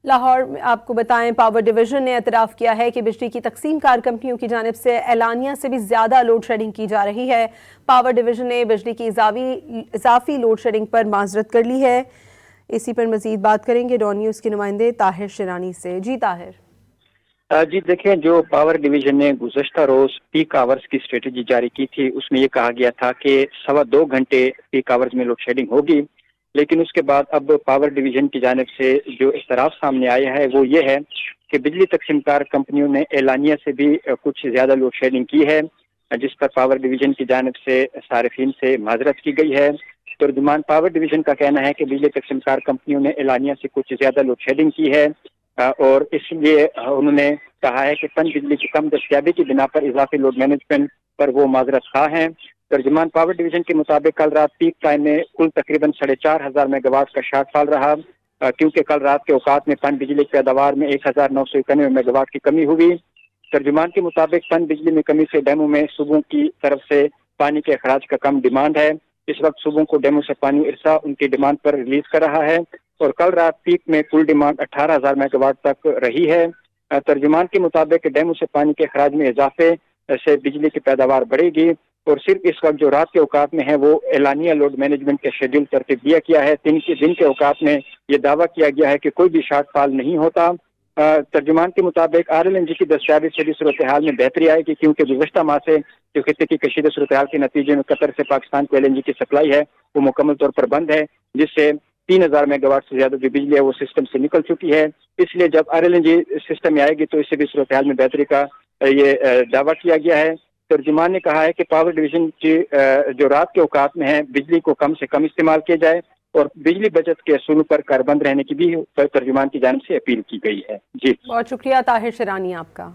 لاہور میں آپ کو بتائیں پاور ڈویژن نے اعتراف کیا ہے کہ بجلی کی تقسیم کار کمپنیوں کی جانب سے اعلانیہ سے بھی زیادہ لوڈ شیڈنگ کی جا رہی ہے۔ پاور ڈویژن نے بجلی کی اضافی لوڈ شیڈنگ پر معذرت کر لی ہے۔ اسی پر مزید بات کریں گے ڈان نیوز کے نمائندے طاہر شیرانی سے۔ جی طاہر۔ جی دیکھیں، جو پاور ڈویژن نے گزشتہ روز پیک آورز کی اسٹریٹجی جاری کی تھی، اس میں یہ کہا گیا تھا کہ 2.25 گھنٹے پیک آورز میں لوڈ شیڈنگ ہوگی، لیکن اس کے بعد اب پاور ڈویژن کی جانب سے جو اعتراف سامنے آیا ہے وہ یہ ہے کہ بجلی تقسیم کار کمپنیوں نے اعلانیہ سے بھی کچھ زیادہ لوڈ شیڈنگ کی ہے، جس پر پاور ڈویژن کی جانب سے صارفین سے معذرت کی گئی ہے۔ ترجمان پاور ڈویژن کا کہنا ہے کہ بجلی تقسیم کار کمپنیوں نے اعلانیہ سے کچھ زیادہ لوڈ شیڈنگ کی ہے، اور اس لیے انہوں نے کہا ہے کہ پن بجلی کی کم دستیابی کی بنا پر اضافی لوڈ مینجمنٹ پر وہ معذرت خواہ ہیں۔ ترجمان پاور ڈویژن کے مطابق کل رات پیک ٹائم میں کل تقریباً 4,500 میگا واٹ کا شارٹ فال رہا، کیونکہ کل رات کے اوقات میں پن بجلی کی پیداوار میں 1,991 میگا واٹ کی کمی ہوئی۔ ترجمان کے مطابق پن بجلی میں کمی سے ڈیمو میں صوبوں کی طرف سے پانی کے اخراج کا کم ڈیمانڈ ہے۔ اس وقت صوبوں کو ڈیمو سے پانی ارسا ان کی ڈیمانڈ پر ریلیز کر رہا ہے، اور کل رات پیک میں کل ڈیمانڈ 18,000 میگا واٹ تک رہی ہے۔ ترجمان کے مطابق ڈیمو سے پانی کے اخراج میں اضافے سے بجلی کی پیداوار بڑھے گی، اور صرف اس وقت جو رات کے اوقات میں ہے وہ اعلانیہ لوڈ مینجمنٹ کے شیڈول ترتیب دیا کیا ہے۔ دن کے اوقات میں یہ دعویٰ کیا گیا ہے کہ کوئی بھی شارٹ فال نہیں ہوتا۔ ترجمان کے مطابق RLNG کی دستیابی سے بھی صورتحال میں بہتری آئے گی، کیونکہ گزشتہ ماہ سے جو خطے کی کشیدہ صورتحال کے نتیجے میں قطر سے پاکستان کو LNG کی سپلائی ہے وہ مکمل طور پر بند ہے، جس سے 3,000 میگا واٹ سے زیادہ جو بجلی ہے وہ سسٹم سے نکل چکی ہے۔ اس لیے جب RLNG سسٹم میں آئے گی تو اس سے بھی صورتحال میں بہتری کا یہ دعویٰ کیا گیا ہے۔ ترجمان نے کہا ہے کہ پاور ڈویژن کی جو رات کے اوقات میں ہے بجلی کو کم سے کم استعمال کیا جائے، اور بجلی بچت کے اصولوں پر کاربند رہنے کی بھی ترجمان کی جانب سے اپیل کی گئی ہے۔ جی بہت شکریہ طاہر شیرانی آپ کا۔